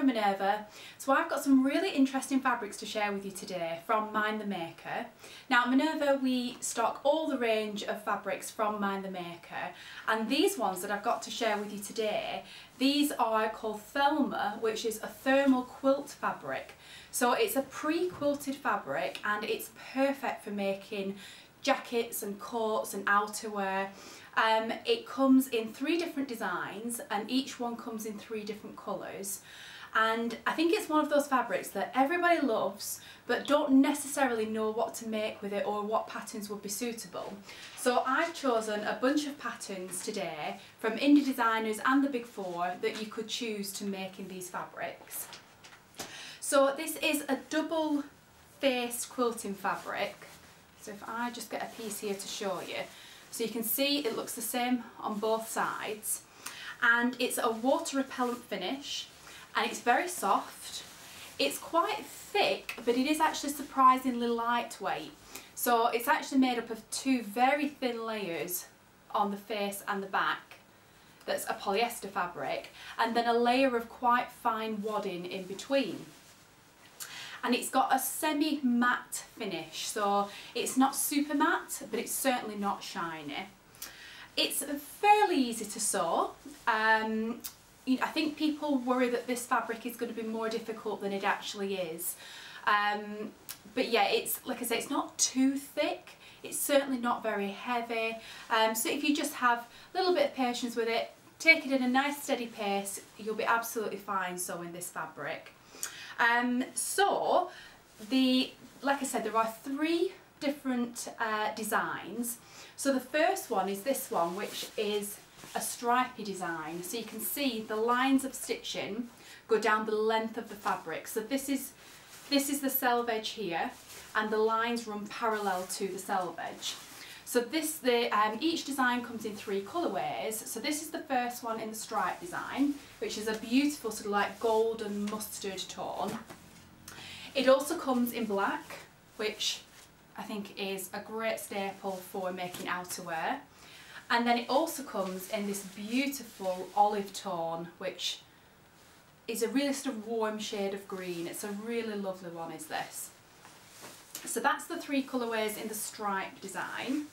from Minerva. So I've got some really interesting fabrics to share with you today from Mind the Maker. Now at Minerva we stock all the range of fabrics from Mind the Maker, and these ones that I've got to share with you today, these are called Thelma, which is a thermal quilt fabric. So it's a pre-quilted fabric and it's perfect for making jackets and coats and outerwear. It comes in 3 different designs and each one comes in 3 different colours, and I think it's one of those fabrics that everybody loves but don't necessarily know what to make with it or what patterns would be suitable. So I've chosen a bunch of patterns today from indie designers and the big 4 that you could choose to make in these fabrics. So this is a double faced quilting fabric. So if I just get a piece here to show you. So you can see it looks the same on both sides, and it's a water repellent finish and it's very soft. It's quite thick, but it is actually surprisingly lightweight. So it's actually made up of 2 very thin layers on the face and the back. That's a polyester fabric, and then a layer of quite fine wadding in between. And it's got a semi-matte finish, so it's not super matte, but it's certainly not shiny. It's fairly easy to sew. I think people worry that this fabric is going to be more difficult than it actually is. But yeah, it's, like I say, it's not too thick. It's certainly not very heavy. So if you just have a little bit of patience with it, take it in a nice steady pace, you'll be absolutely fine sewing this fabric. Like I said, there are 3 different designs. So the first one is this one, which is a stripy design. So you can see the lines of stitching go down the length of the fabric. So this is the selvage here, and the lines run parallel to the selvage. So each design comes in 3 colourways. So this is the first one in the stripe design, which is a beautiful sort of like golden mustard tone. It also comes in black, which I think is a great staple for making outerwear. And then it also comes in this beautiful olive tone, which is a really sort of warm shade of green. It's a really lovely one, is this. So that's the 3 colourways in the stripe design.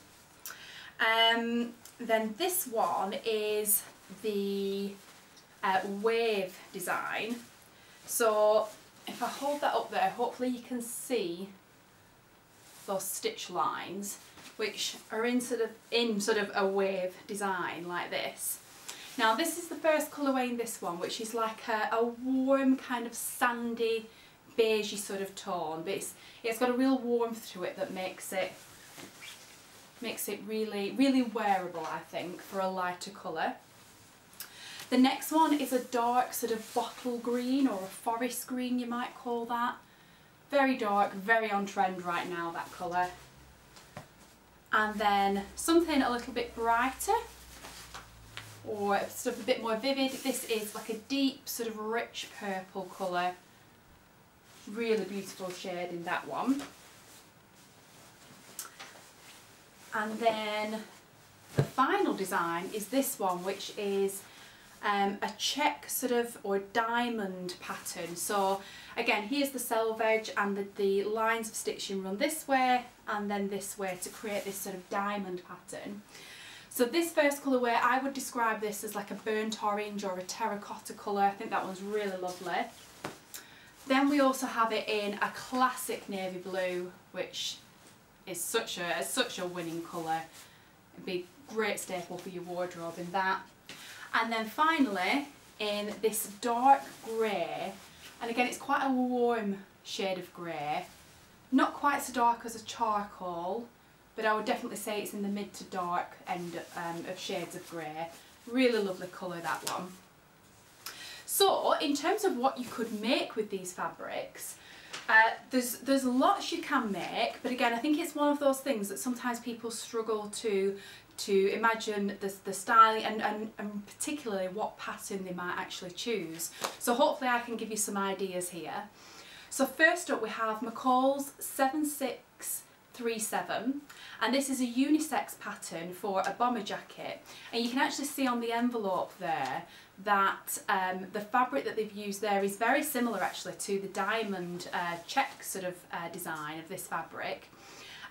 Then this one is the wave design. So if I hold that up there, hopefully you can see those stitch lines, which are in sort of a wave design like this. Now this is the first colourway in this one, which is like a warm kind of sandy beigey sort of tone, but it's got a real warmth to it that makes it really wearable, I think, for a lighter colour. The next one is a dark sort of bottle green, or a forest green you might call that. Very dark, very on trend right now, that colour. And then something a little bit brighter, or sort of a bit more vivid. This is like a deep sort of rich purple colour. Really beautiful shade in that one. And then the final design is this one, which is a check sort of or diamond pattern. So again, here's the selvage, and the lines of stitching run this way and then this way to create this sort of diamond pattern. So this first colourway, I would describe this as like a burnt orange or a terracotta colour. I think that one's really lovely. Then we also have it in a classic navy blue, which is such a winning colour. It'd be a great staple for your wardrobe in that. And then finally in this dark grey, and again it's quite a warm shade of grey, not quite so dark as a charcoal, but I would definitely say it's in the mid to dark end of shades of grey. Really lovely colour, that one. So in terms of what you could make with these fabrics, there's lots you can make, but again I think it's one of those things that sometimes people struggle to imagine the styling and particularly what pattern they might actually choose. So hopefully I can give you some ideas here. So first up we have McCall's 7/6 37, and this is a unisex pattern for a bomber jacket, and you can actually see on the envelope there that the fabric that they've used there is very similar actually to the diamond check sort of design of this fabric.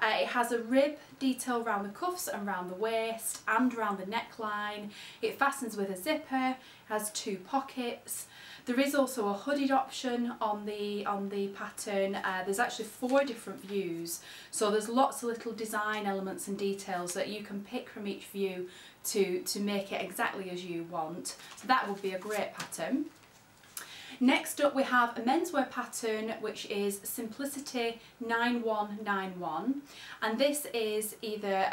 It has a rib detail around the cuffs and around the waist and around the neckline. It fastens with a zipper, has 2 pockets. There is also a hooded option on the pattern. There's actually 4 different views, so there's lots of little design elements and details that you can pick from each view to make it exactly as you want. So that would be a great pattern. Next up we have a menswear pattern which is Simplicity 9191, and this is either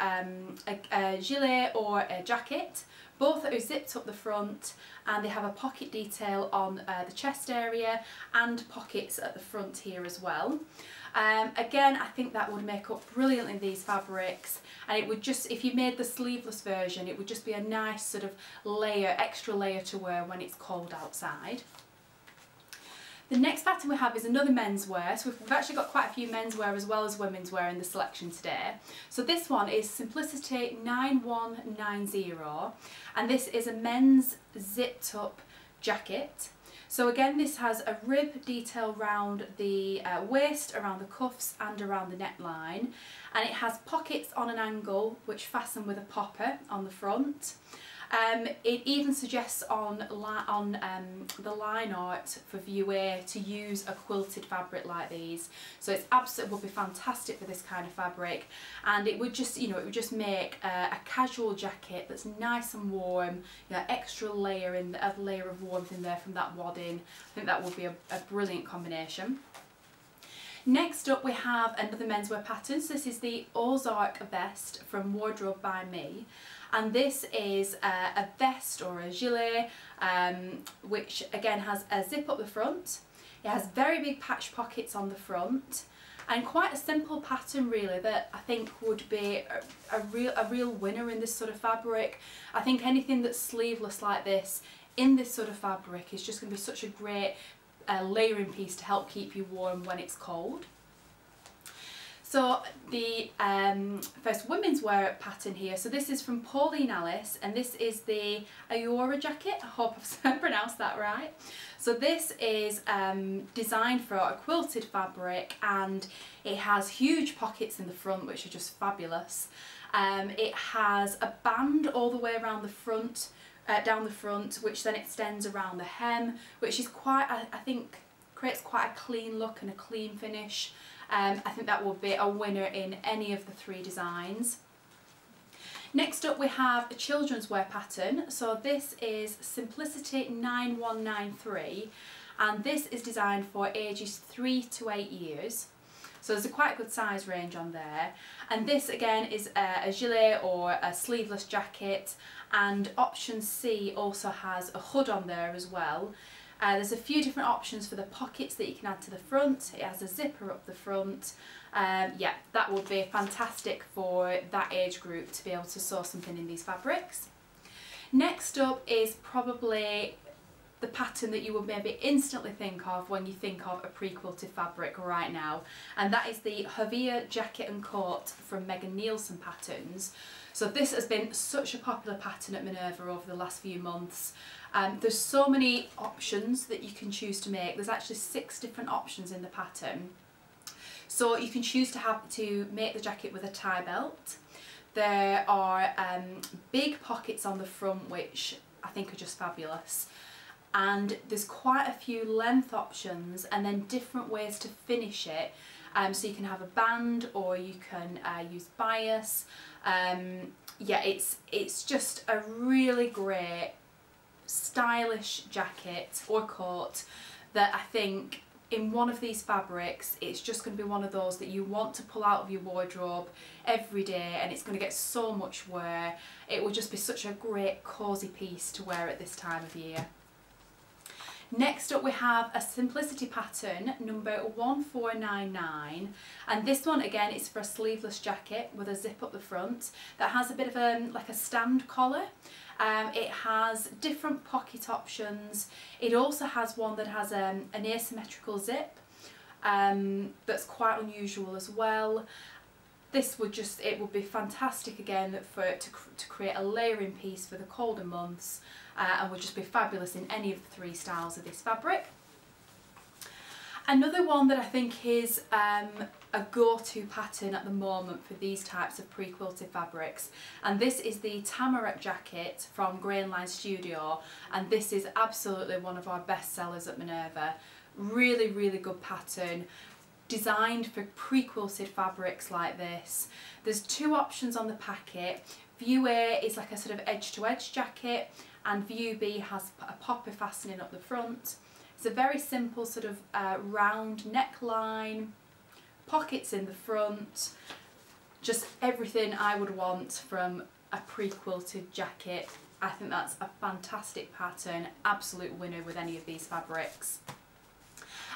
a gilet or a jacket. Both are zipped up the front, and they have a pocket detail on the chest area and pockets at the front here as well. Again, I think that would make up brilliantly these fabrics, and it would just, if you made the sleeveless version, it would just be a nice sort of layer, extra layer to wear when it's cold outside. The next pattern we have is another menswear, so we've actually got quite a few menswear as well as women's wear in the selection today. So this one is Simplicity 9190, and this is a men's zipped up jacket. So again, this has a rib detail around the waist, around the cuffs and around the neckline, and it has pockets on an angle which fasten with a popper on the front. It even suggests on the line art for view A to use a quilted fabric like these. So it's absolutely would be fantastic for this kind of fabric, and it would just, you know, it would just make a casual jacket that's nice and warm. You know, extra layer a layer of warmth in there from that wadding. I think that would be a brilliant combination. Next up we have another menswear pattern. So this is the Ozark vest from Wardrobe by Me, and this is a vest or a gilet which again has a zip up the front. It has very big patch pockets on the front, and quite a simple pattern really that I think would be a real winner in this sort of fabric. I think anything that's sleeveless like this in this sort of fabric is just going to be such a great layering piece to help keep you warm when it's cold. So the first women's wear pattern here, so this is from Pauline Alice, and this is the Aura jacket. I hope I've pronounced that right. So this is designed for a quilted fabric, and it has huge pockets in the front which are just fabulous. It has a band all the way around the front, down the front, which then extends around the hem, which is quite, I think, creates quite a clean look and a clean finish. I think that will be a winner in any of the 3 designs. Next up we have a children's wear pattern. So this is Simplicity 9193, and this is designed for ages 3 to 8 years. So there's a quite good size range on there, and this again is a gilet or a sleeveless jacket, and option C also has a hood on there as well. There's a few different options for the pockets that you can add to the front. It has a zipper up the front. Yeah, that would be fantastic for that age group to be able to sew something in these fabrics. Next up is probably the pattern that you would maybe instantly think of when you think of a pre-quilted fabric right now, and that is the Javier jacket and coat from Megan Nielsen Patterns. So this has been such a popular pattern at Minerva over the last few months. There's so many options that you can choose to make. There's actually 6 different options in the pattern. So you can choose to make the jacket with a tie belt. There are big pockets on the front which I think are just fabulous. And there's quite a few length options and then different ways to finish it. So you can have a band, or you can use bias. Yeah, it's just a really great stylish jacket or coat that I think in one of these fabrics it's just going to be one of those that you want to pull out of your wardrobe every day, and it's going to get so much wear. It will just be such a great cosy piece to wear at this time of year. Next up we have a Simplicity pattern number 1499, and this one again is for a sleeveless jacket with a zip up the front that has a bit of like a stand collar. It has different pocket options. It also has one that has an asymmetrical zip that's quite unusual as well. this would just, it would be fantastic again to create a layering piece for the colder months, and would just be fabulous in any of the 3 styles of this fabric. Another one that I think is a go-to pattern at the moment for these types of pre-quilted fabrics, and this is the Tamarack jacket from Grain Line Studio, and this is absolutely one of our best sellers at Minerva. Really, really good pattern, designed for pre-quilted fabrics like this. There's 2 options on the packet. View A is like a sort of edge-to-edge jacket, and View B has a popper fastening up the front. It's a very simple sort of round neckline, pockets in the front, just everything I would want from a pre-quilted jacket. I think that's a fantastic pattern, absolute winner with any of these fabrics.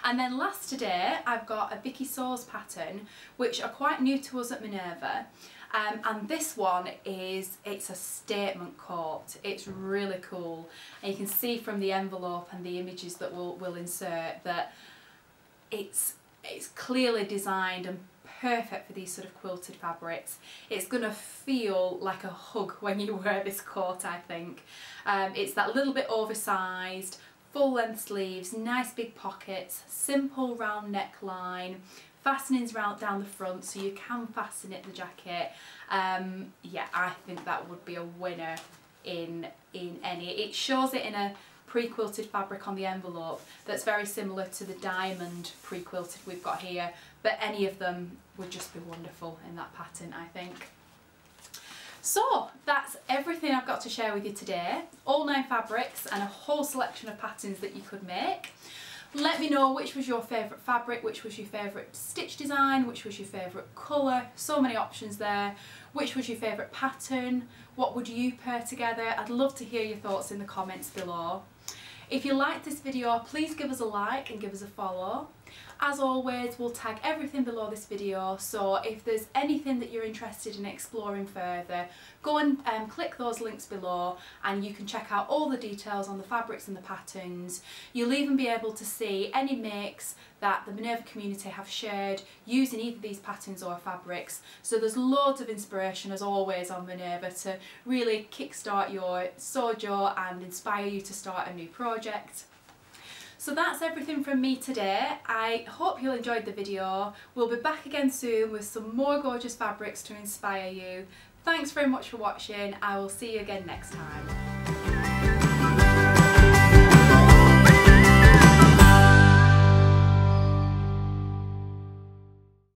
And then last today I've got a Vicki Sews pattern, which are quite new to us at Minerva. And this one it's a statement coat. It's really cool, and you can see from the envelope and the images that we'll insert that it's clearly designed and perfect for these sort of quilted fabrics. It's going to feel like a hug when you wear this coat, I think. It's that little bit oversized, full length sleeves, nice big pockets, simple round neckline, fastenings round down the front so you can fasten it the jacket. Yeah, I think that would be a winner in any. It shows it in a pre-quilted fabric on the envelope that's very similar to the diamond pre-quilted we've got here, but any of them would just be wonderful in that pattern, I think. So that's everything I've got to share with you today. All 9 fabrics and a whole selection of patterns that you could make. Let me know which was your favourite fabric, which was your favourite stitch design, which was your favourite colour, so many options there. Which was your favourite pattern, what would you pair together? I'd love to hear your thoughts in the comments below. If you liked this video, please give us a like and give us a follow. As always, we'll tag everything below this video, so if there's anything that you're interested in exploring further, go and click those links below and you can check out all the details on the fabrics and the patterns. You'll even be able to see any makes that the Minerva community have shared using either these patterns or fabrics. So there's loads of inspiration as always on Minerva to really kickstart your sojo and inspire you to start a new project. So that's everything from me today. I hope you enjoyed the video. We'll be back again soon with some more gorgeous fabrics to inspire you. Thanks very much for watching. I will see you again next time.